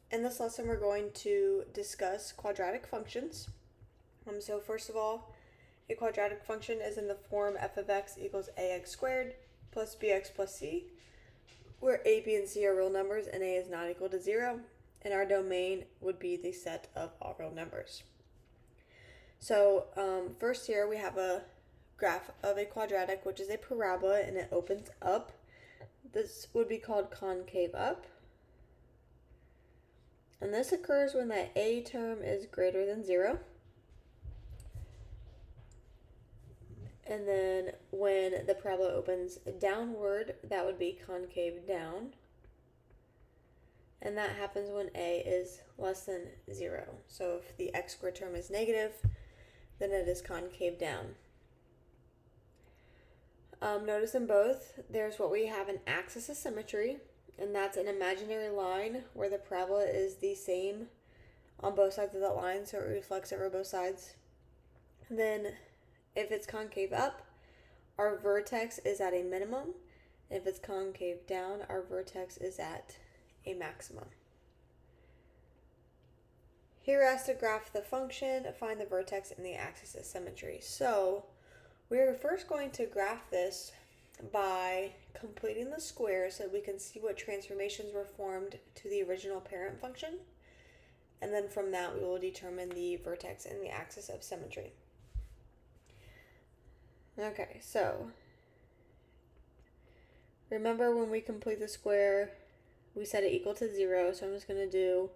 In this lesson, we're going to discuss quadratic functions. So first of all, a quadratic function is in the form f of x equals ax squared plus bx plus c, where a, b, and c are real numbers and a is not equal to 0, and our domain would be the set of all real numbers. So first here we have a graph of a quadratic, which is a parabola, and it opens up. This would be called concave up. And this occurs when that a term is greater than 0. And then when the parabola opens downward, that would be concave down. And that happens when a is less than 0. So if the x squared term is negative, then it is concave down. Notice in both, there's what we have an axis of symmetry, and that's an imaginary line where the parabola is the same on both sides of that line, so it reflects over both sides. And then if it's concave up, our vertex is at a minimum. And if it's concave down, our vertex is at a maximum. Here we're asked to graph the function, find the vertex and the axis of symmetry. So we're first going to graph this by completing the square so we can see what transformations were formed to the original parent function. And then from that, we will determine the vertex and the axis of symmetry. Okay, so remember when we complete the square, we set it equal to 0. So I'm just going to do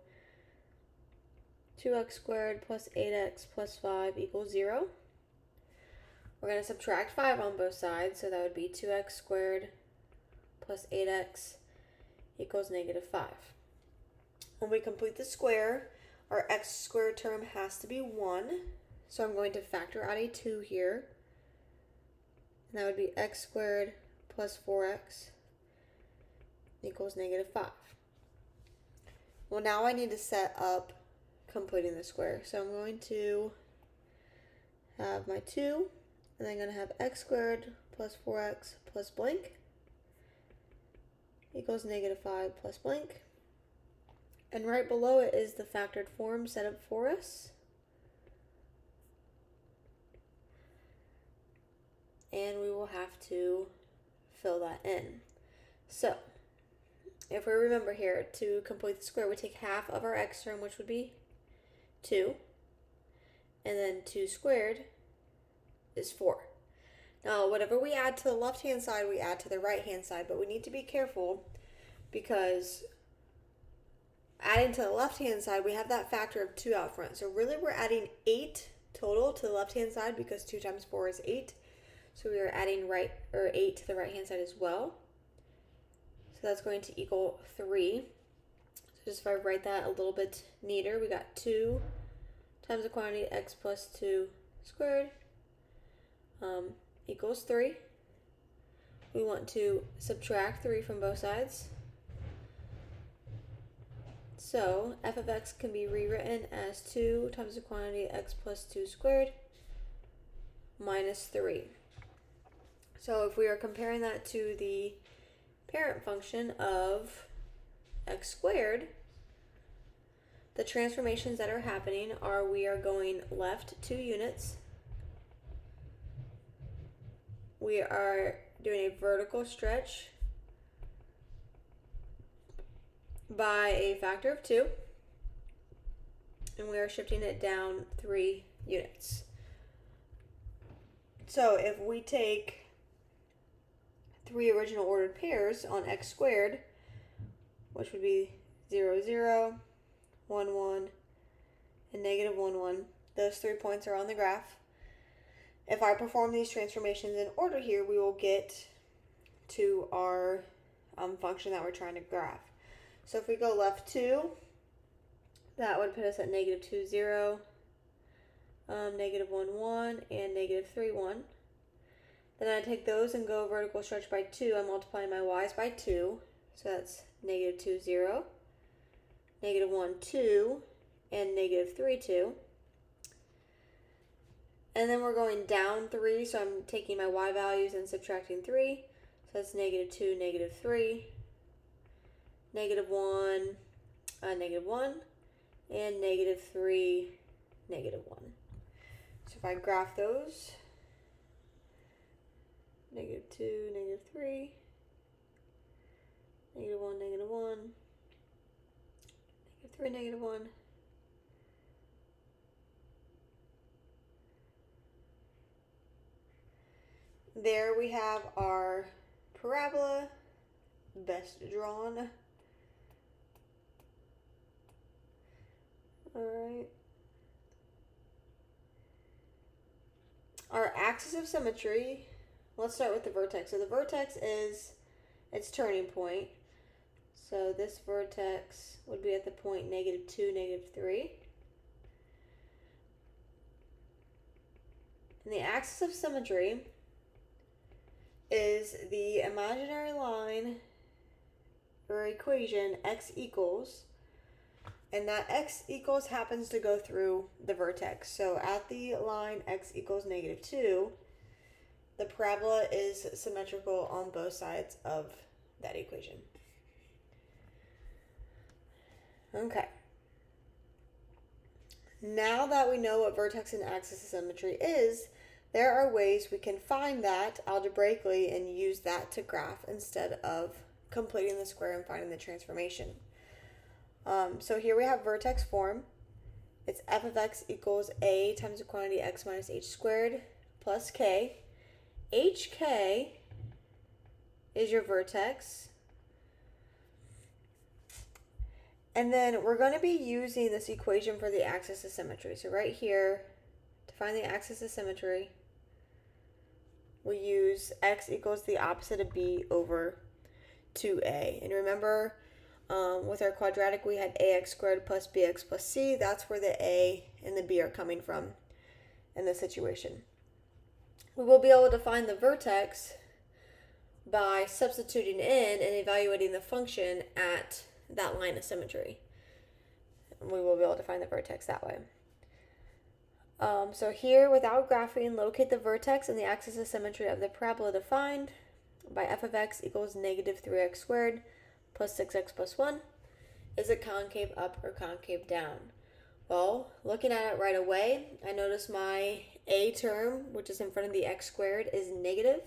2x squared plus 8x plus 5 equals 0. We're going to subtract 5 on both sides, so that would be 2x squared plus 8x equals negative 5. When we complete the square, our x squared term has to be 1, so I'm going to factor out a 2 here, and that would be x squared plus 4x equals negative 5. Well, now I need to set up completing the square, so I'm going to have my 2, and then I'm going to have x squared plus 4x plus blank equals negative 5 plus blank. And right below it is the factored form set up for us. And we will have to fill that in. So, if we remember here, to complete the square, we take half of our x term, which would be 2. And then 2 squared is 4. Now, whatever we add to the left-hand side, we add to the right-hand side, but we need to be careful because adding to the left-hand side, we have that factor of 2 out front. So really, we're adding 8 total to the left-hand side because 2 times 4 is 8. So we are adding 8 to the right-hand side as well. So that's going to equal 3. So just if I write that a little bit neater, we got 2 times the quantity x plus 2 squared equals 3. We want to subtract 3 from both sides. So f of x can be rewritten as 2 times the quantity x plus 2 squared minus 3. So if we are comparing that to the parent function of x squared, the transformations that are happening are we are going left 2 units. We are doing a vertical stretch by a factor of 2, and we are shifting it down 3 units. So if we take 3 original ordered pairs on x squared, which would be 0, 0, 1, 1, and negative 1, 1, those 3 points are on the graph. If I perform these transformations in order here, we will get to our function that we're trying to graph. So if we go left 2, that would put us at negative 2, 0, negative 1, 1, and negative 3, 1. Then I take those and go vertical stretch by 2. I'm multiplying my y's by 2. So that's negative 2, 0, negative 1, 2, and negative 3, 2. And then we're going down 3, so I'm taking my y values and subtracting 3. So that's negative 2, negative 3, negative 1, -1, and -3, -1. So if I graph those, -2, -3, -1, -1, -3, -1. There we have our parabola, best drawn. Alright. Our axis of symmetry, let's start with the vertex. So the vertex is its turning point. So this vertex would be at the point -2, -3. And the axis of symmetry is the imaginary line or equation x equals, and that x equals happens to go through the vertex. So at the line x equals -2, the parabola is symmetrical on both sides of that equation. Okay. Now that we know what vertex and axis of symmetry is, there are ways we can find that algebraically and use that to graph instead of completing the square and finding the transformation. So here we have vertex form. It's f of x equals a times the quantity x minus h squared plus k. hk is your vertex. And then we're going to be using this equation for the axis of symmetry. So right here, to find the axis of symmetry, we use x equals the opposite of b over 2a. And remember, with our quadratic, we had ax squared plus bx plus c. That's where the a and the b are coming from in this situation. We will be able to find the vertex by substituting in and evaluating the function at that line of symmetry. We will be able to find the vertex that way. So here, without graphing, locate the vertex and the axis of symmetry of the parabola defined by f of x equals -3x squared plus 6x plus 1. Is it concave up or concave down? Well, looking at it right away, I notice my a term, which is in front of the x squared, is negative.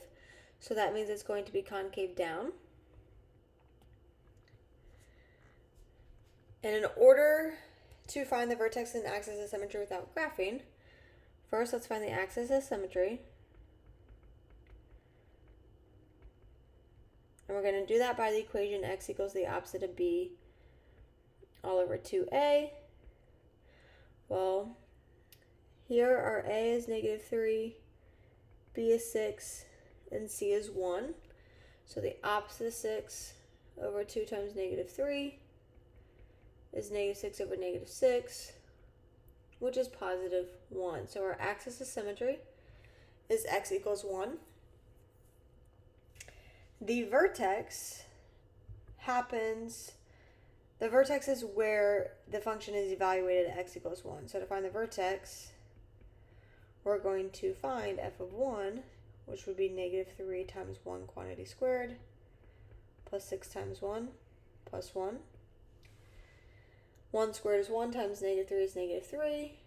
So that means it's going to be concave down. And in order to find the vertex and axis of symmetry without graphing, first let's find the axis of symmetry. And we're going to do that by the equation x equals the opposite of b all over 2a. Well, here our a is -3, b is 6, and c is 1. So the opposite of 6 over 2 times -3 is -6 over -6, which is +1. So our axis of symmetry is x equals 1. The vertex is where the function is evaluated at x equals 1. So to find the vertex, we're going to find f of 1, which would be -3 times 1 quantity squared, plus 6 times 1, plus 1. 1 squared is 1 times -3 is -3,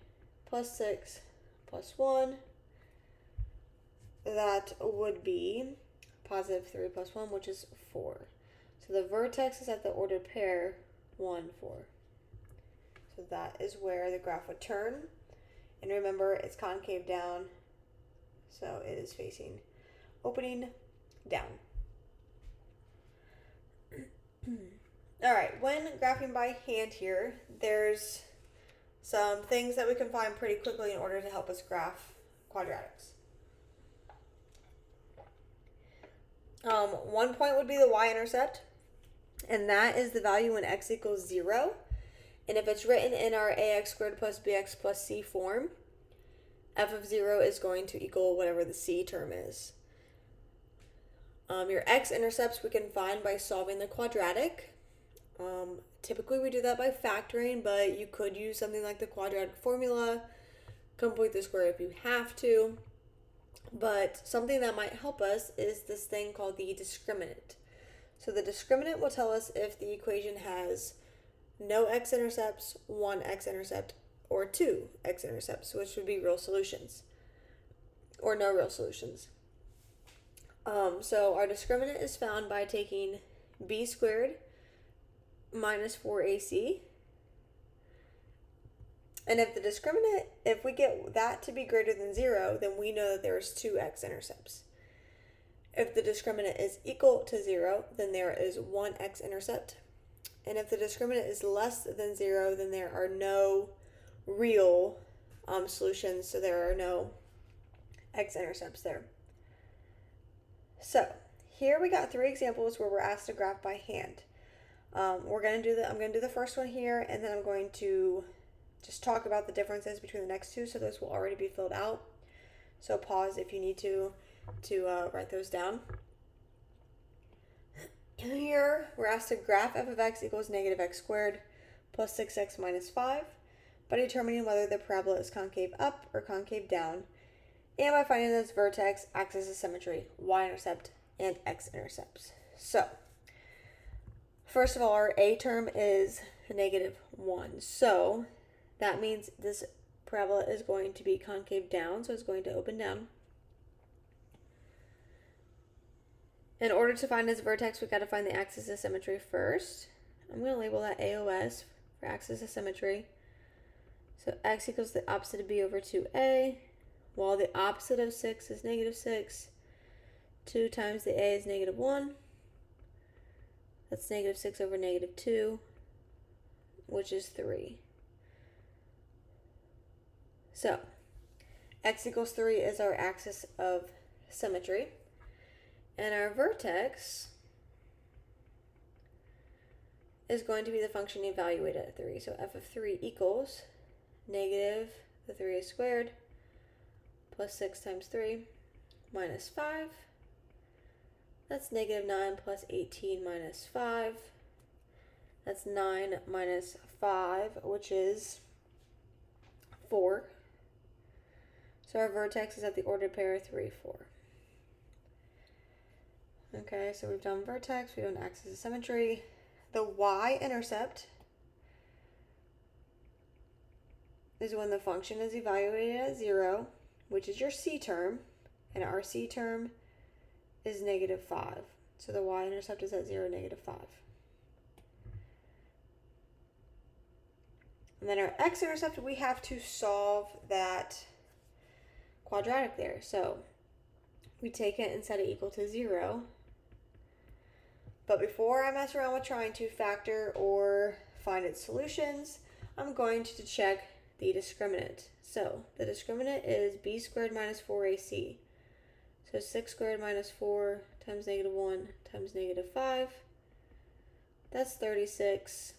plus 6, plus 1. That would be +3 plus 1, which is 4. So the vertex is at the ordered pair 1, 4. So that is where the graph would turn. And remember, it's concave down, so it is facing opening down. All right, when graphing by hand here, there's some things that we can find pretty quickly in order to help us graph quadratics. One point would be the y-intercept, and that is the value when x equals 0. And if it's written in our ax squared plus bx plus c form, f of 0 is going to equal whatever the c term is. Your x-intercepts we can find by solving the quadratic. Typically we do that by factoring, but you could use something like the quadratic formula, complete the square if you have to. But something that might help us is this thing called the discriminant. So the discriminant will tell us if the equation has no x-intercepts, one x-intercept, or two x-intercepts, which would be real solutions, or no real solutions. So our discriminant is found by taking b squared minus 4ac. And if the discriminant, if we get that to be greater than 0, then we know that there's two x-intercepts. If the discriminant is equal to 0, then there is one x-intercept. And if the discriminant is less than 0, then there are no real solutions, so there are no x-intercepts there. So here we got 3 examples where we're asked to graph by hand. I'm going to do the first one here, and then I'm going to just talk about the differences between the next two, so those will already be filled out. So pause if you need to write those down. Here we're asked to graph f of x equals negative x squared plus 6x minus 5 by determining whether the parabola is concave up or concave down, and by finding its vertex, axis of symmetry, y-intercept, and x-intercepts. So first of all, our a term is -1. So that means this parabola is going to be concave down, so it's going to open down. In order to find its vertex, we've got to find the axis of symmetry first. I'm going to label that AOS for axis of symmetry. So x equals the opposite of b over 2a, while the opposite of 6 is -6. 2 times the a is -1. That's -6 over -2, which is 3. So x equals 3 is our axis of symmetry. And our vertex is going to be the function evaluated at 3. So f of 3 equals negative the 3 squared plus 6 times 3 minus 5. That's -9 plus 18 minus 5. That's 9 minus 5, which is 4. So our vertex is at the ordered pair 3, 4. Okay, so we've done vertex, we've done axis of symmetry. The y-intercept is when the function is evaluated at 0, which is your c term, and our c term is -5. So the y-intercept is at 0, -5. And then our x-intercept, we have to solve that quadratic there. So we take it and set it equal to 0. But before I mess around with trying to factor or find its solutions, I'm going to check the discriminant. So the discriminant is b squared minus 4ac. So 6 squared minus 4 times -1 times -5. That's 36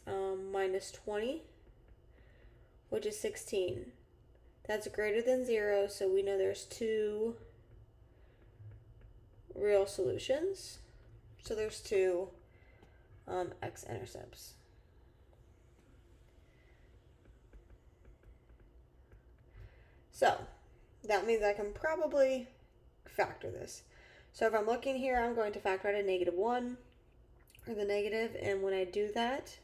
minus 20, which is 16. That's greater than 0, so we know there's two real solutions. So there's two x-intercepts. So that means I can probably factor this. So if I'm looking here, I'm going to factor out a -1 or the negative, and when I do that,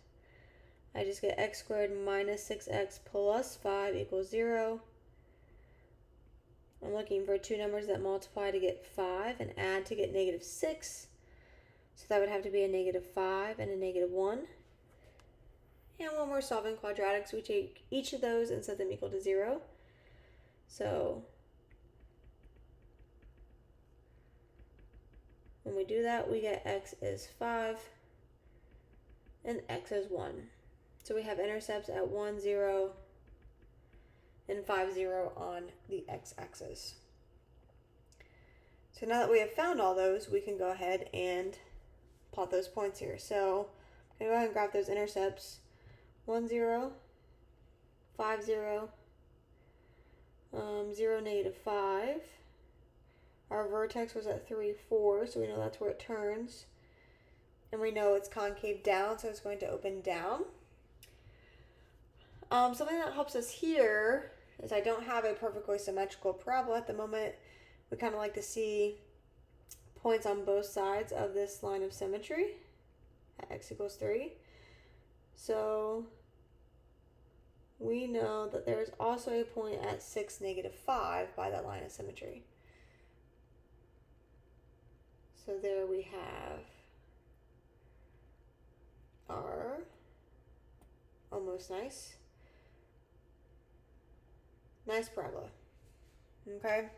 I just get x squared minus 6x plus 5 equals 0. I'm looking for two numbers that multiply to get 5 and add to get -6. So that would have to be a -5 and a -1. And when we're solving quadratics, we take each of those and set them equal to 0. So when we do that, we get x is 5 and x is 1. So we have intercepts at 1, 0, and 5, 0 on the x-axis. So now that we have found all those, we can go ahead and plot those points here. So I'm going to go ahead and graph those intercepts. 1, 0, 5, 0, 0, -5. Our vertex was at 3, 4, so we know that's where it turns. And we know it's concave down, so it's going to open down. Something that helps us here is I don't have a perfectly symmetrical parabola at the moment. We kind of like to see points on both sides of this line of symmetry at x equals 3. so we know that there is also a point at 6, -5 by that line of symmetry. So there we have our almost nice parabola. Okay.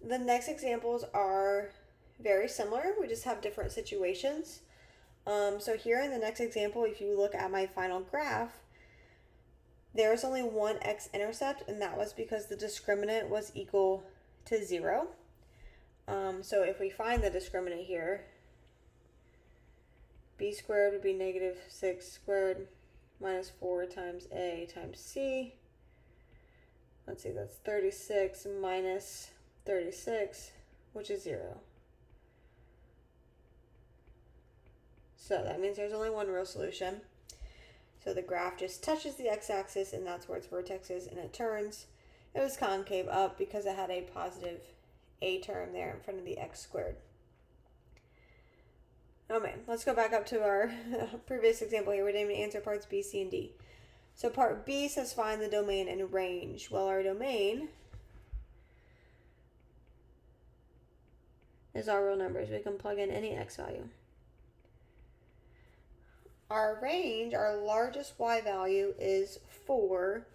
The next examples are very similar. We just have different situations. So here in the next example, if you look at my final graph, there's only one x-intercept, and that was because the discriminant was equal to 0. So if we find the discriminant here, b squared would be -6 squared minus 4 times a times c. Let's see, that's 36 minus 36, which is 0. So that means there's only one real solution. So the graph just touches the x-axis, and that's where its vertex is, and it turns. It was concave up because it had a positive a term there in front of the x squared. Okay, let's go back up to our previous example here. We didn't even answer parts B, C, and D. So part B says find the domain and range. Well, our domain is our real numbers. We can plug in any x value. Our range, our largest y value is 4.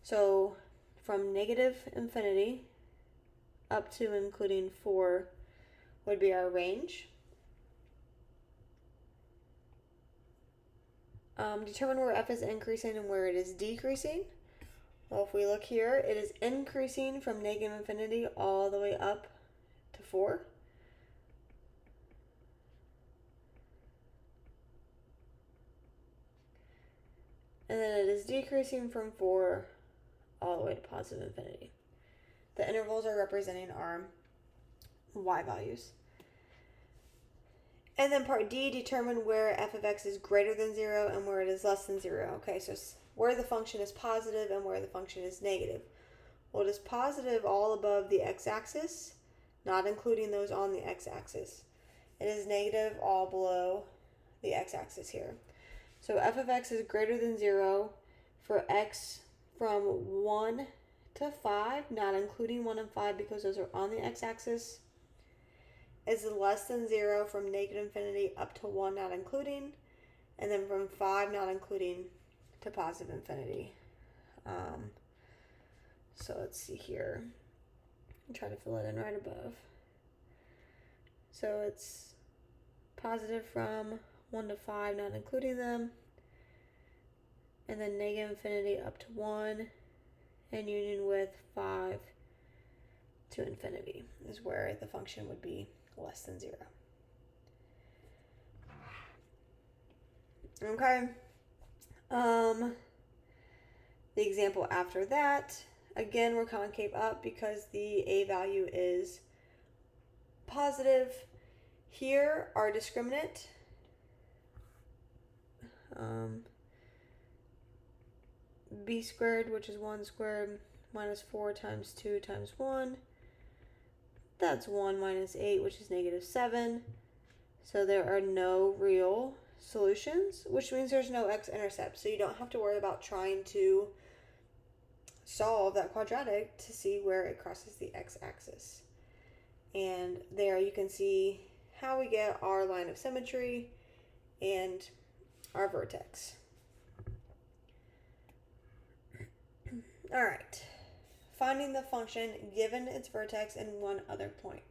So from -infinity up to including 4 would be our range. Determine where f is increasing and where it is decreasing. Well, if we look here, it is increasing from -infinity all the way up to 4. And then it is decreasing from 4 all the way to positive infinity. The intervals are representing our y values. And then part D, determine where f of x is greater than 0 and where it is less than 0. Okay, so where the function is positive and where the function is negative. Well, it is positive all above the x-axis, not including those on the x-axis. It is negative all below the x-axis here. So f of x is greater than 0 for x from 1 to 5, not including 1 and 5 because those are on the x-axis. Is less than 0 from -infinity up to 1, not including, and then from 5, not including, to positive infinity. So let's see here. I'll try to fill it in right above. So it's positive from 1 to 5, not including them, and then -infinity up to 1, and union with 5 to infinity is where the function would be less than 0. Okay. The example after that, again, we're concave up because the a value is positive. Here, our discriminant, b squared, which is 1 squared, minus 4 times 2 times 1. That's 1 minus 8, which is -7. So there are no real solutions, which means there's no x-intercept. So you don't have to worry about trying to solve that quadratic to see where it crosses the x-axis. And there you can see how we get our line of symmetry and our vertex. All right. Finding the function given its vertex and one other point.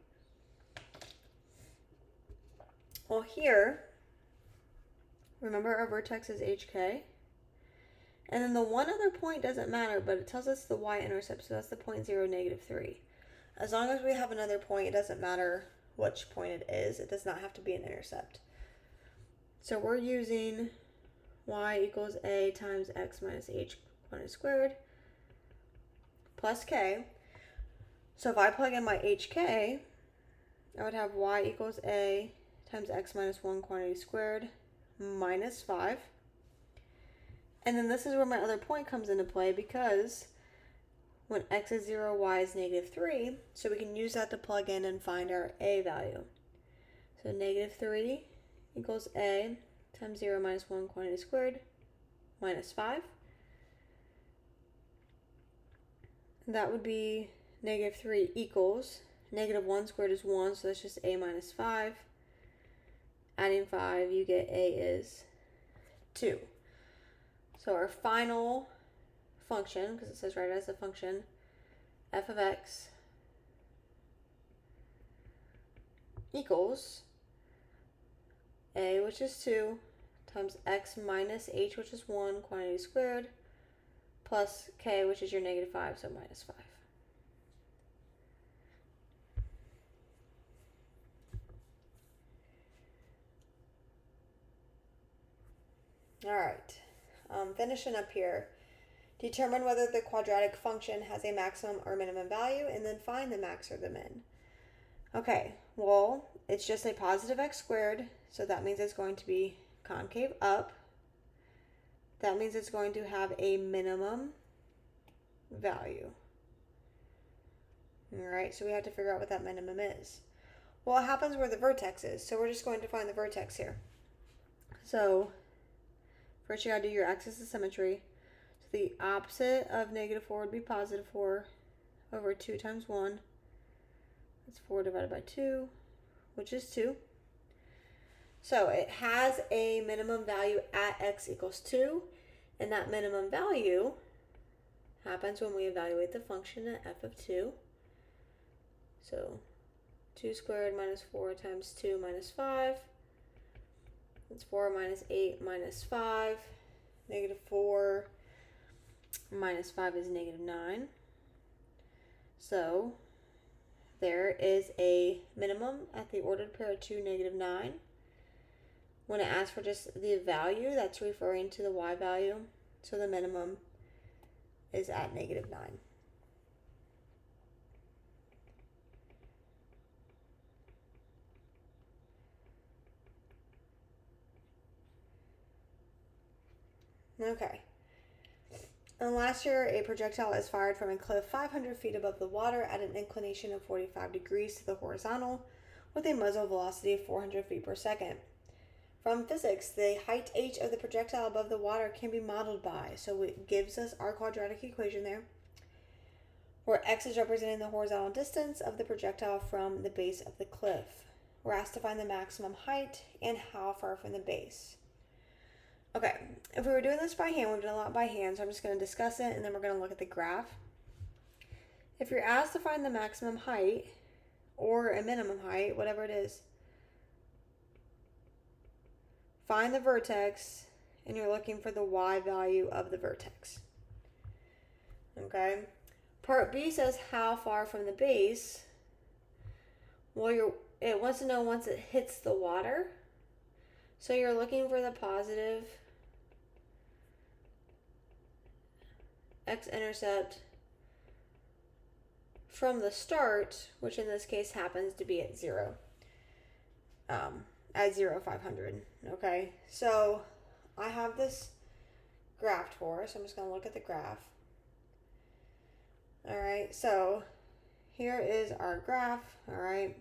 Well, here, remember our vertex is hk. And then the one other point doesn't matter, but it tells us the y-intercept, so that's the point 0, -3. As long as we have another point, it doesn't matter which point it is. It does not have to be an intercept. So we're using y equals a times x minus h quantity squared plus k. So if I plug in my hk, I would have y equals a times x minus 1 quantity squared minus 5. And then this is where my other point comes into play, because when x is 0, y is -3, so we can use that to plug in and find our a value. So -3 equals a times 0 minus 1 quantity squared minus 5. That would be negative 3 equals negative 1 squared is 1, so that's just a minus 5. Adding 5, you get a is 2. So our final function, because it says right as a function, f of x equals a, which is 2, times x minus h, which is 1, quantity squared, plus k, which is your negative 5, so minus 5. All right, finishing up here. Determine whether the quadratic function has a maximum or minimum value, and then find the max or the min. Okay, well, it's just a positive x squared, so that means it's going to be concave up. That means it's going to have a minimum value. All right, so we have to figure out what that minimum is. Well, it happens where the vertex is, so we're just going to find the vertex here. So first you gotta do your axis of symmetry. So the opposite of negative 4 would be positive 4 over 2 times 1. That's 4 divided by 2, which is 2. So it has a minimum value at x equals 2, and that minimum value happens when we evaluate the function at f of 2. So 2 squared minus 4 times 2 minus 5. That's 4 minus 8 minus 5. Negative 4 minus 5 is negative 9. So there is a minimum at the ordered pair of 2, negative 9. When it asks for just the value, that's referring to the y value. So the minimum is at negative 9. Okay. And last year, a projectile is fired from a cliff 500 feet above the water at an inclination of 45 degrees to the horizontal with a muzzle velocity of 400 feet per second. From physics, the height h of the projectile above the water can be modeled by, so it gives us our quadratic equation there, where x is representing the horizontal distance of the projectile from the base of the cliff. We're asked to find the maximum height and how far from the base. Okay, if we were doing this by hand, we've done a lot by hand, so I'm just going to discuss it and then we're going to look at the graph. If you're asked to find the maximum height or a minimum height, whatever it is, find the vertex and you're looking for the y value of the vertex. Okay, part B says how far from the base. Well, it wants to know once it hits the water. So you're looking for the positive x-intercept from the start, which in this case happens to be at 0. At 0, 500. Okay, so I have this graphed for us. I'm just going to look at the graph. All right, so here is our graph. All right,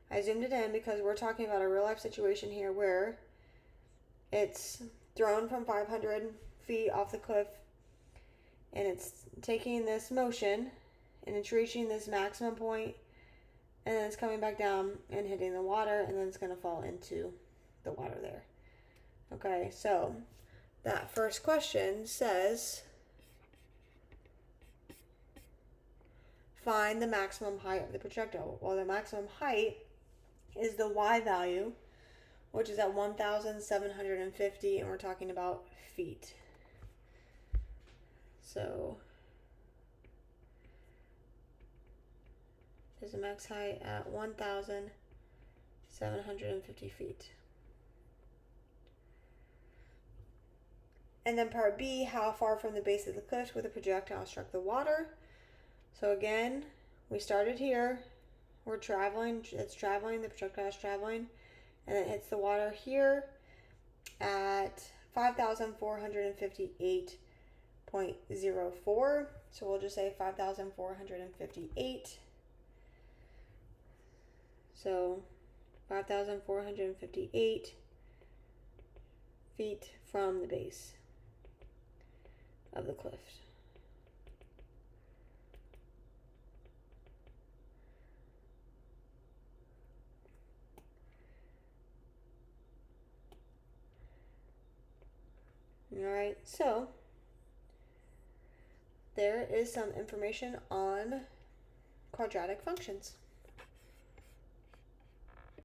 I zoomed it in because we're talking about a real life situation here where it's thrown from 500 feet off the cliff and it's taking this motion and it's reaching this maximum point and then it's coming back down and hitting the water and then it's going to fall into the water there. Okay, so that first question says find the maximum height of the projectile. Well, the maximum height is the y value, which is at 1,750, and we're talking about feet. So there's a max height at 1,750 feet. And then part B, how far from the base of the cliff would the projectile struck the water? So again, we started here. We're traveling, it's traveling, the projectile is traveling, and it hits the water here at 5,458.04. So we'll just say 5,458. So 5,458 feet from the base of the cliff. Alright, so there is some information on quadratic functions.